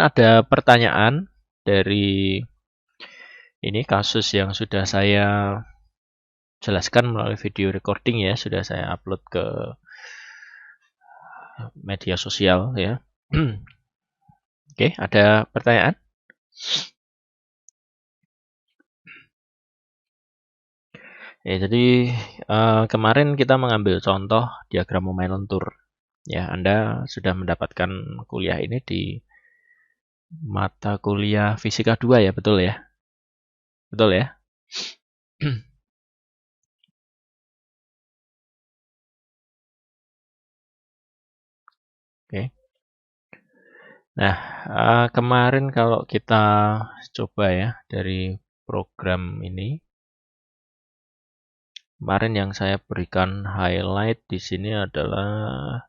ada pertanyaan dari ini kasus yang sudah saya jelaskan melalui video recording ya, sudah saya upload ke media sosial ya. Oke, ada pertanyaan? Ya, jadi kemarin kita mengambil contoh diagram domain lentur. Ya, Anda sudah mendapatkan kuliah ini di mata kuliah Fisika 2 ya, betul ya? Betul ya? Oke. Nah, kemarin kalau kita coba ya dari program ini, kemarin yang saya berikan highlight di sini adalah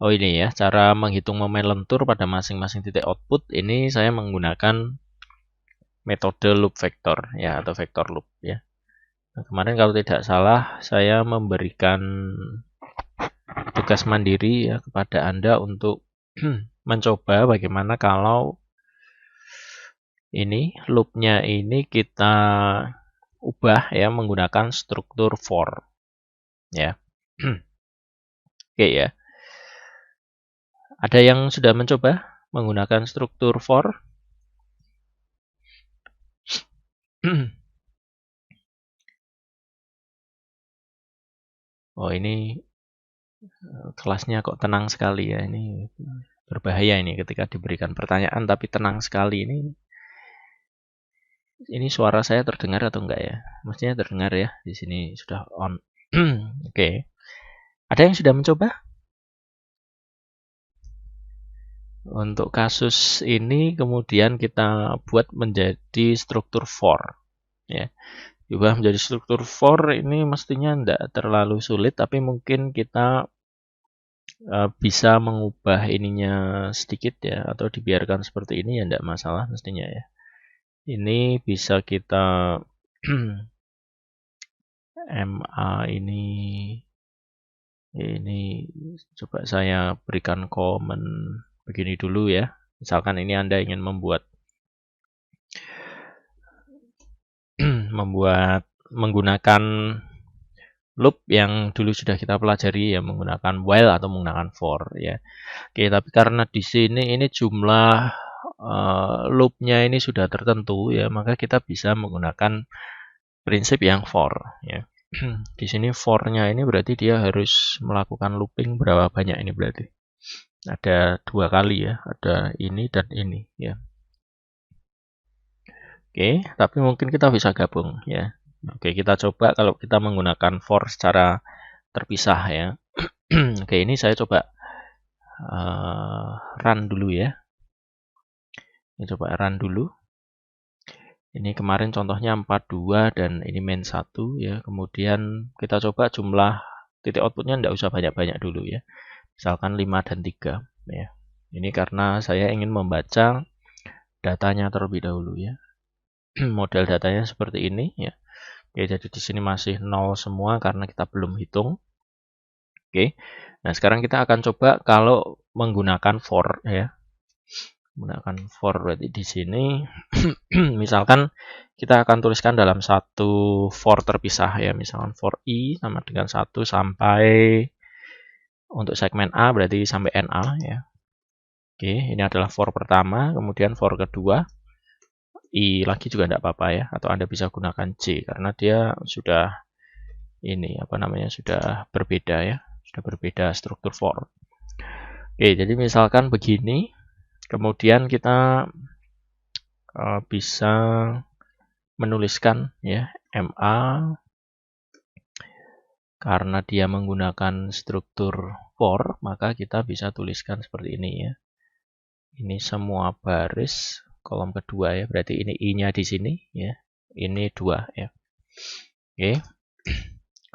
ini ya, cara menghitung momen lentur pada masing-masing titik output. Ini saya menggunakan metode loop vector ya atau vector loop ya. Nah, kemarin kalau tidak salah saya memberikan tugas mandiri ya kepada Anda untuk mencoba bagaimana kalau ini loopnya ini kita ubah ya menggunakan struktur for ya. Oke ya. Ada yang sudah mencoba menggunakan struktur for? Oh ini kelasnya kok tenang sekali ya. Ini berbahaya ini ketika diberikan pertanyaan tapi tenang sekali ini. Ini suara saya terdengar atau enggak ya? Mestinya terdengar ya. Di sini sudah on. Oke. Ada yang sudah mencoba? Untuk kasus ini kemudian kita buat menjadi struktur for. Ya. Diubah menjadi struktur for ini mestinya tidak terlalu sulit, tapi mungkin kita bisa mengubah ininya sedikit ya, atau dibiarkan seperti ini ya tidak masalah mestinya ya. Ini bisa kita MA ini coba saya berikan komen begini dulu ya. Misalkan ini Anda ingin membuat menggunakan loop yang dulu sudah kita pelajari ya, menggunakan while atau menggunakan for ya. Oke, tapi karena di sini ini jumlah loopnya ini sudah tertentu ya, maka kita bisa menggunakan prinsip yang for ya. Di sini for-nya ini berarti dia harus melakukan looping berapa banyak ini berarti. Ada 2 kali ya, ada ini dan ini ya. Oke, tapi mungkin kita bisa gabung ya. Oke, kita coba kalau kita menggunakan for secara terpisah ya. Oke, ini saya coba run dulu ya. Ini coba run dulu. Ini kemarin contohnya 42 dan ini main 1 ya. Kemudian kita coba jumlah titik outputnya tidak usah banyak-banyak dulu ya. Misalkan 5 dan 3 ya. Ini karena saya ingin membaca datanya terlebih dahulu ya. Model datanya seperti ini ya. Oke, jadi di sini masih 0 semua karena kita belum hitung. Oke. Nah, sekarang kita akan coba kalau menggunakan for ya. Menggunakan for berarti di sini misalkan kita akan tuliskan dalam satu for terpisah ya, misalkan for i sama dengan 1 sampai untuk segmen A berarti sampai NA ya. Oke, ini adalah for pertama, kemudian for kedua i lagi juga tidak apa-apa ya, atau Anda bisa gunakan J karena dia sudah ini apa namanya sudah berbeda ya, sudah berbeda struktur for. Oke, jadi misalkan begini. Kemudian kita bisa menuliskan ya MA karena dia menggunakan struktur for, maka kita bisa tuliskan seperti ini ya. Ini semua baris kolom kedua ya, berarti ini I-nya di sini ya. Ini 2 ya. Oke.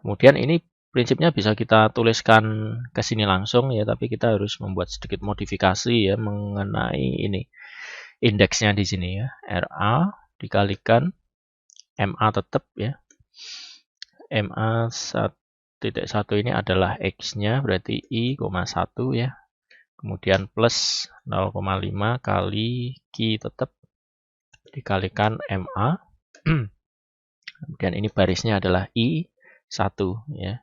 Kemudian ini prinsipnya bisa kita tuliskan ke sini langsung ya, tapi kita harus membuat sedikit modifikasi ya mengenai ini. Indeksnya di sini ya, RA dikalikan MA tetap ya. MA 1.1 ini adalah X-nya berarti I,1 ya. kemudian plus 0,5 kali Q tetap dikalikan MA. Kemudian ini barisnya adalah I1 ya.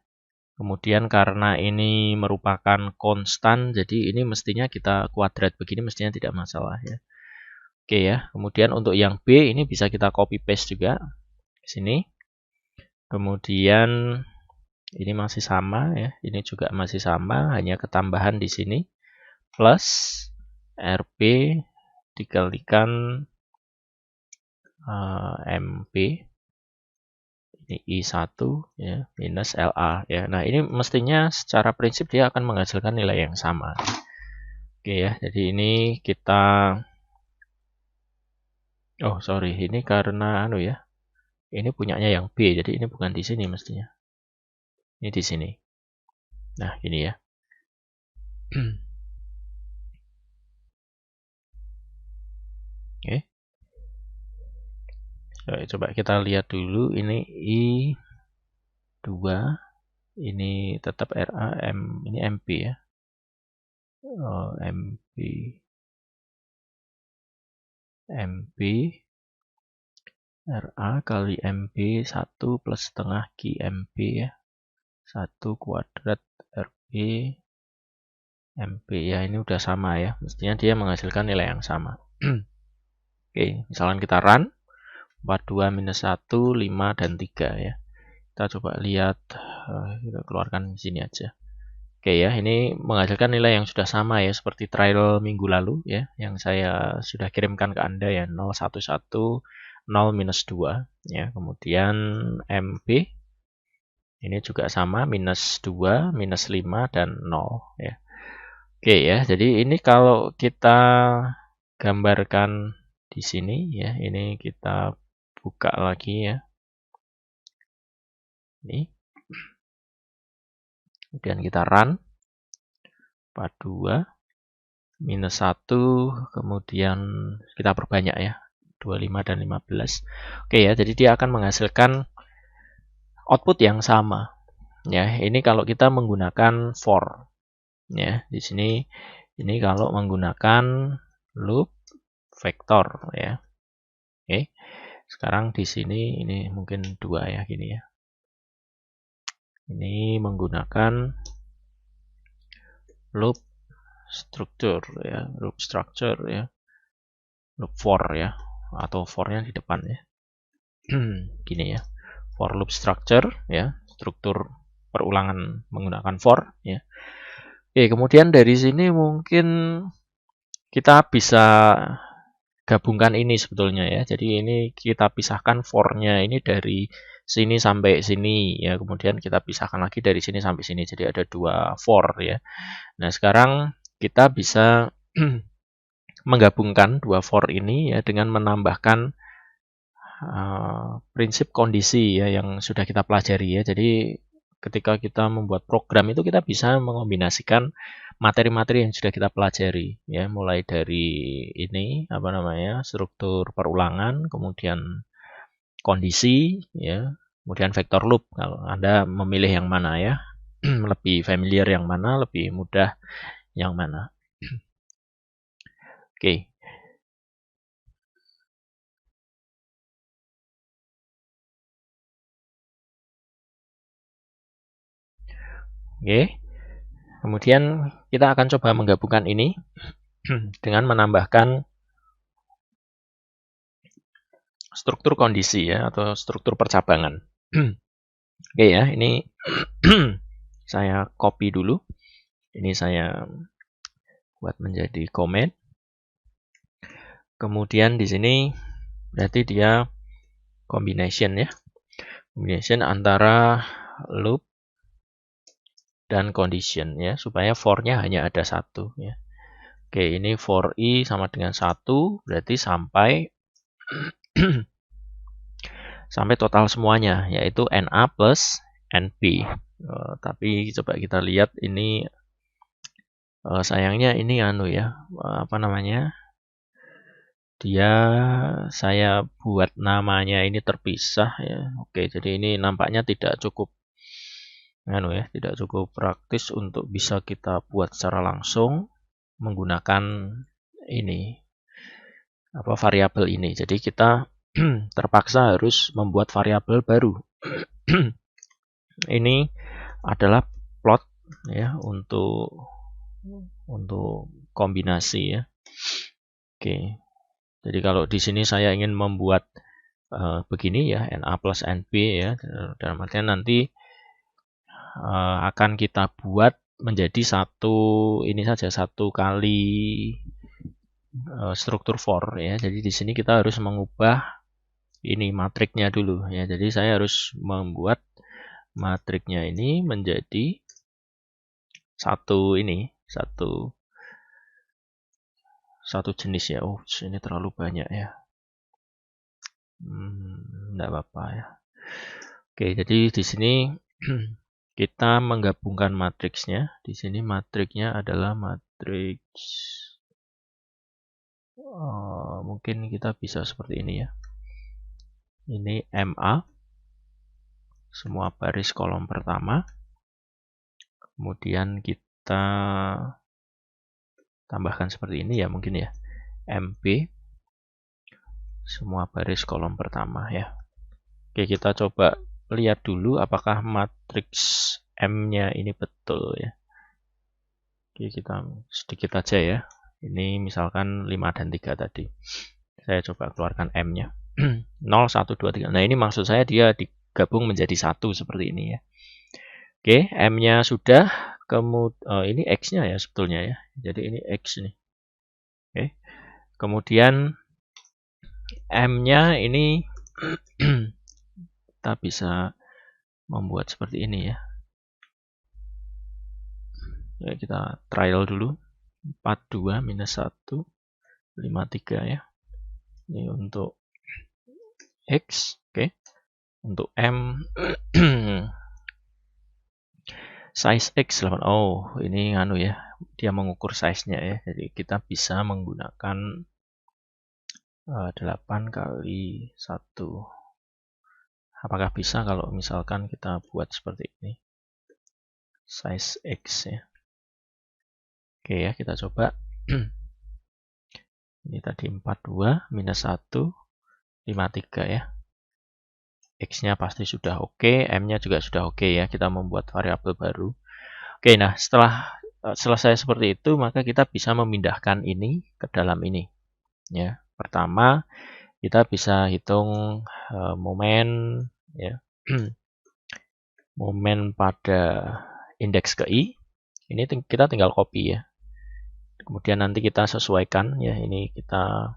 Kemudian karena ini merupakan konstan, jadi ini mestinya kita kuadrat begini mestinya tidak masalah ya. Oke ya. Kemudian untuk yang B ini bisa kita copy paste juga ke sini. Kemudian ini masih sama ya. Ini juga masih sama, hanya ketambahan di sini plus RB dikalikan MP. Ini I1 ya, minus LA ya. Nah, ini mestinya secara prinsip dia akan menghasilkan nilai yang sama. Oke ya, jadi ini kita sorry, ini karena ya. Ini punyanya yang B, jadi ini bukan di sini mestinya. Ini di sini. Nah, ini ya. Oke. Coba kita lihat dulu ini I2 ini tetap RA ini MP ya. MP RA kali MP 1 plus setengah QMP ya. 1 kuadrat RB MP ya, ini udah sama ya. Mestinya dia menghasilkan nilai yang sama. Oke, misalkan kita run 42 minus 1, 5 dan 3 ya. Kita coba lihat, kita keluarkan di sini aja. Oke ya, ini menghasilkan nilai yang sudah sama ya, seperti trial minggu lalu ya, yang saya sudah kirimkan ke Anda ya, 011, 0 minus 2 ya. Kemudian MP ini juga sama, minus 2, minus 5 dan 0 ya. Oke ya, jadi ini kalau kita gambarkan di sini ya, ini kita buka lagi ya. Ini. Kemudian kita run. 42 minus 1, kemudian kita perbanyak ya. 25 dan 15. Oke ya, jadi dia akan menghasilkan output yang sama. Ya, ini kalau kita menggunakan for. Ya, di sini ini kalau menggunakan loop vektor ya. Oke. Sekarang di sini ini mungkin 2 ya gini ya. Ini menggunakan loop structure ya, loop structure ya. Loop for ya, atau for-nya di depan ya. Gini ya. For loop structure ya, struktur perulangan menggunakan for ya. Oke, kemudian dari sini mungkin kita bisa gabungkan ini sebetulnya ya. Jadi ini kita pisahkan for-nya ini dari sini sampai sini ya. Kemudian kita pisahkan lagi dari sini sampai sini. Jadi ada 2 for ya. Nah, sekarang kita bisa menggabungkan 2 for ini ya dengan menambahkan prinsip kondisi ya yang sudah kita pelajari ya. Jadi ketika kita membuat program itu kita bisa mengombinasikan materi-materi yang sudah kita pelajari ya, mulai dari ini struktur perulangan, kemudian kondisi ya, kemudian vektor loop. Kalau Anda memilih yang mana ya, lebih familiar yang mana, lebih mudah yang mana. Oke. Oke. Kemudian kita akan coba menggabungkan ini dengan menambahkan struktur kondisi ya, atau struktur percabangan. Oke ya, ini saya copy dulu. Ini saya buat menjadi comment. Kemudian di sini berarti dia combination ya. Combination antara loop dan condition ya, supaya for-nya hanya ada 1 ya. Oke, ini for i sama dengan 1, berarti sampai sampai total semuanya, yaitu NA plus NP. Tapi coba kita lihat ini, sayangnya ini dia saya buat namanya ini terpisah ya. Oke, jadi ini nampaknya tidak cukup tidak cukup praktis untuk bisa kita buat secara langsung. menggunakan ini variabel ini. Jadi kita terpaksa harus membuat variabel baru. Ini adalah plot ya untuk kombinasi ya. Oke. Jadi kalau di sini saya ingin membuat begini ya, NA plus NB ya, dalam artian nanti akan kita buat menjadi satu kali struktur for ya. Jadi di sini kita harus mengubah ini matriknya dulu ya. Jadi saya harus membuat matriknya ini menjadi satu jenis ya. Oh, ini terlalu banyak ya. Enggak apa-apa ya. Oke, jadi di sini kita menggabungkan matriksnya. Di sini matriknya adalah matriks mungkin kita bisa seperti ini ya. Ini MA, semua baris kolom pertama. Kemudian kita tambahkan seperti ini ya mungkin ya. MP, semua baris kolom pertama ya. Oke, kita coba lihat dulu apakah matriks M-nya ini betul ya. Oke, kita sedikit aja ya. Ini misalkan 5 dan 3 tadi. Saya coba keluarkan M-nya. 0, 1, 2, 3. Nah, ini maksud saya dia digabung menjadi satu seperti ini ya. Oke, M-nya sudah. Kemudian ini X-nya ya sebetulnya ya. Jadi ini X nih. Oke. Kemudian M-nya ini kita bisa membuat seperti ini ya. Ya, kita trial dulu. 42 minus 1, 53 ya. Ini untuk X, oke. Untuk M, size X 8. Oh, ini ya, dia mengukur size-nya ya. Jadi kita bisa menggunakan 8 kali 1. Apakah bisa kalau misalkan kita buat seperti ini? Size X ya. Oke ya, kita coba. Ini tadi 42 minus 1, 53 ya. X-nya pasti sudah oke, M-nya juga sudah oke ya. Kita membuat variabel baru. Oke, nah setelah selesai seperti itu, maka kita bisa memindahkan ini ke dalam ini. Ya, pertama kita bisa hitung momen ya. Momen pada indeks ke I. Ini kita tinggal copy ya. Kemudian nanti kita sesuaikan ya. Ini kita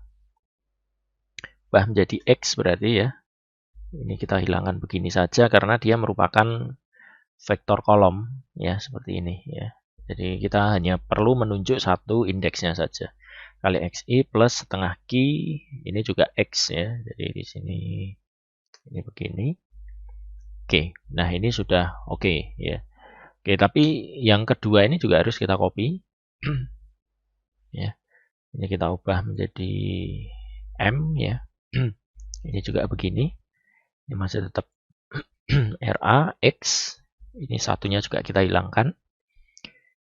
ubah menjadi X berarti ya. Ini kita hilangkan begini saja karena dia merupakan vektor kolom ya, seperti ini ya. Jadi kita hanya perlu menunjuk satu indeksnya saja. Kali XI plus setengah Q, ini juga X ya. Jadi di sini ini begini. Oke, nah ini sudah oke ya. Oke, tapi yang kedua ini juga harus kita copy. Ya. Ini kita ubah menjadi M ya. Ini juga begini. Ini masih tetap RA X. Ini satunya juga kita hilangkan.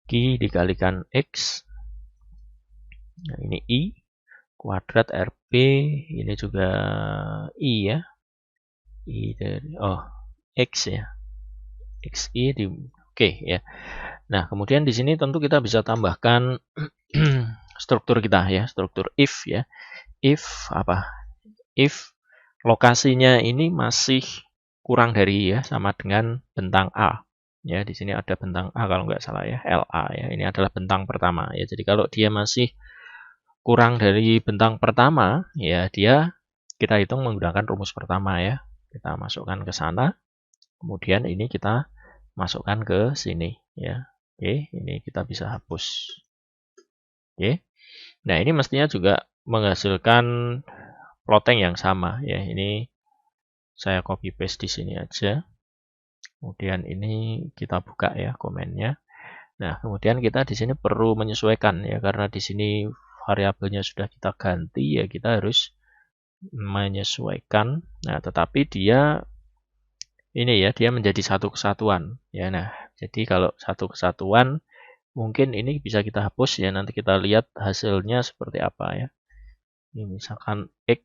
Q dikalikan X. Nah, ini I. Kuadrat RP. Ini juga I ya. I dari X ya. XI di oke ya. Nah, kemudian di sini tentu kita bisa tambahkan struktur kita ya, struktur if ya. If apa? If lokasinya ini masih kurang dari ya, sama dengan bentang A. Ya, di sini ada bentang A kalau nggak salah ya, LA ya. Ini adalah bentang pertama ya. Jadi kalau dia masih kurang dari bentang pertama, ya kita hitung menggunakan rumus pertama ya. Kita masukkan ke sana. Kemudian ini kita masukkan ke sini ya. Oke, ini kita bisa hapus. Oke. Nah, ini mestinya juga menghasilkan plotting yang sama ya. Ini saya copy paste di sini aja. Kemudian ini kita buka ya komennya. Nah, kemudian kita di sini perlu menyesuaikan ya, karena di sini variabelnya sudah kita ganti ya, kita harus menyesuaikan. Nah, tetapi dia ini ya, dia menjadi satu kesatuan ya. Nah, jadi kalau satu kesatuan mungkin ini bisa kita hapus ya, nanti kita lihat hasilnya seperti apa ya. Ini misalkan X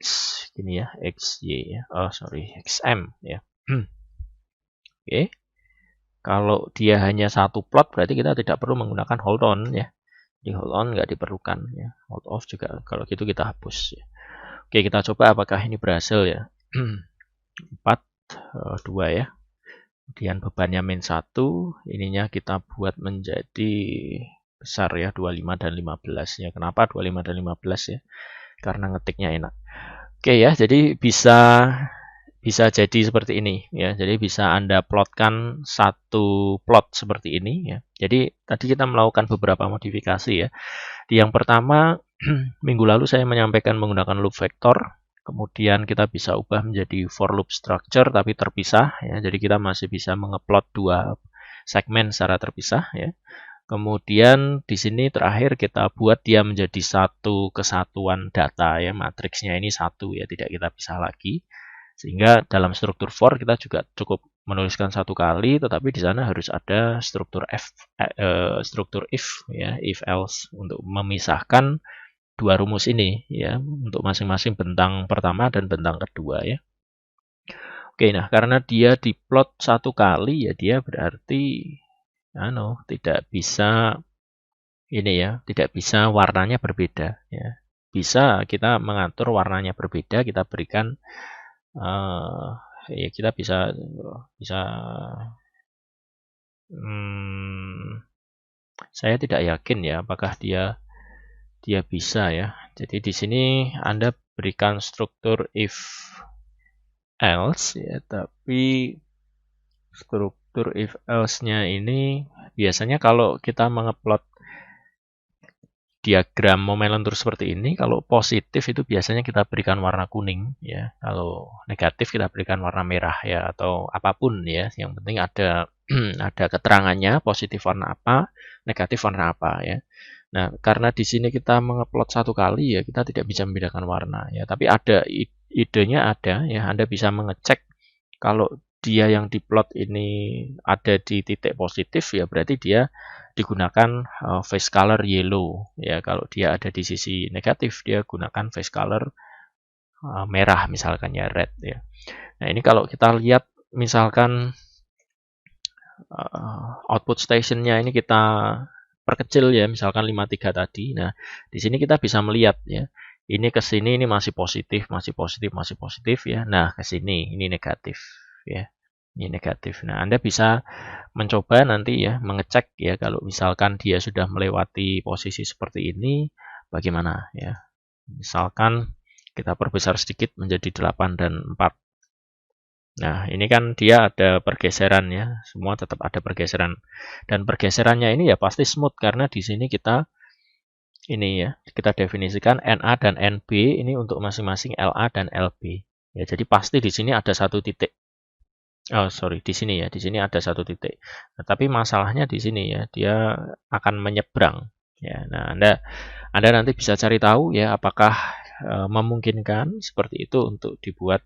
gini ya, XY ya. Oh, sorry, XM ya. Oke. Kalau dia hanya satu plot berarti kita tidak perlu menggunakan hold on ya. Di hold on nggak diperlukan ya. Hold off juga kalau gitu kita hapus ya. Oke, kita coba apakah ini berhasil ya. 4 2 ya. Kemudian bebannya min 1, ininya kita buat menjadi besar ya, 25 dan 15 ya. Kenapa 25 dan 15 ya? Karena ngetiknya enak. Oke ya, jadi bisa jadi seperti ini ya. Jadi bisa Anda plotkan satu plot seperti ini ya. Jadi tadi kita melakukan beberapa modifikasi ya. Di yang pertama minggu lalu saya menyampaikan menggunakan loop vector. Kemudian kita bisa ubah menjadi for loop structure tapi terpisah ya. Jadi kita masih bisa mengeplot dua segmen secara terpisah ya. Kemudian di sini terakhir kita buat dia menjadi satu kesatuan data ya, matriksnya ini satu ya, tidak kita pisah lagi. Sehingga dalam struktur for kita juga cukup menuliskan satu kali, tetapi di sana harus ada struktur struktur if ya, if else untuk memisahkan dua rumus ini ya, untuk masing-masing bentang pertama dan bentang kedua ya. Oke, nah karena dia diplot satu kali ya, dia berarti tidak bisa ini ya, tidak bisa warnanya berbeda ya. Bisa kita mengatur warnanya berbeda, kita berikan ya kita bisa saya tidak yakin ya apakah dia bisa ya. Jadi di sini Anda berikan struktur if else ya, tapi struktur if else-nya ini biasanya kalau kita mengeplot diagram Momenlentur seperti ini, kalau positif itu biasanya kita berikan warna kuning ya. Kalau negatif kita berikan warna merah ya, atau apapun ya. Yang penting ada ada keterangannya, positif warna apa, negatif warna apa ya. Nah, karena di sini kita mengeplot satu kali ya, kita tidak bisa membedakan warna ya. Tapi ada idenya ada ya. Anda bisa mengecek kalau dia yang diplot ini ada di titik positif ya, berarti dia digunakan face color yellow ya. Kalau dia ada di sisi negatif dia gunakan face color merah misalkan ya, red ya. Nah, ini kalau kita lihat misalkan output stationnya ini kita perkecil ya, misalkan 53 tadi. Nah, di sini kita bisa melihat ya. Ini ke sini ini masih positif, masih positif, masih positif ya. Nah, ke sini ini negatif ya. Ini negatif. Nah, Anda bisa mencoba nanti ya, mengecek ya kalau misalkan dia sudah melewati posisi seperti ini bagaimana ya. Misalkan kita perbesar sedikit menjadi 8 dan 4. Nah, ini kan dia ada pergeseran ya, semua tetap ada pergeseran. Dan pergeserannya ini ya pasti smooth karena di sini kita ini ya, kita definisikan NA dan NB ini untuk masing-masing LA dan LB. Ya, jadi pasti di sini ada satu titik. Oh, sorry, di sini ya, di sini ada satu titik. Nah, tapi masalahnya di sini ya, dia akan menyeberang. Ya, nah Anda nanti bisa cari tahu ya, apakah memungkinkan seperti itu untuk dibuat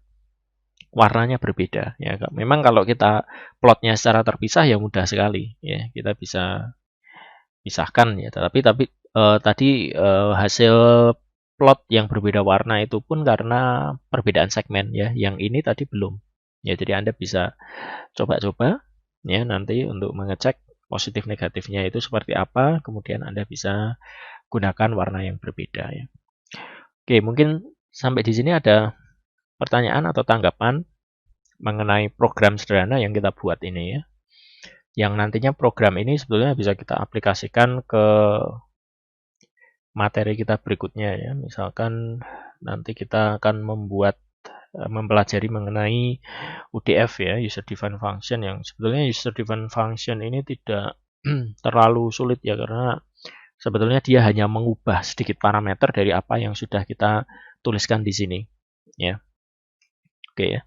warnanya berbeda. Ya, memang kalau kita plotnya secara terpisah ya mudah sekali. Ya, kita bisa pisahkan ya. Tapi tadi hasil plot yang berbeda warna itu pun karena perbedaan segmen ya. Yang ini tadi belum. Ya, jadi Anda bisa coba-coba ya nanti untuk mengecek positif negatifnya itu seperti apa, kemudian Anda bisa gunakan warna yang berbeda ya. Oke, mungkin sampai di sini ada pertanyaan atau tanggapan mengenai program sederhana yang kita buat ini ya. Yang nantinya program ini sebetulnya bisa kita aplikasikan ke materi kita berikutnya ya. Misalkan nanti kita akan mempelajari mengenai UDF ya, user defined function, yang sebetulnya user defined function ini tidak terlalu sulit ya, karena sebetulnya dia hanya mengubah sedikit parameter dari apa yang sudah kita tuliskan di sini ya. Oke ya.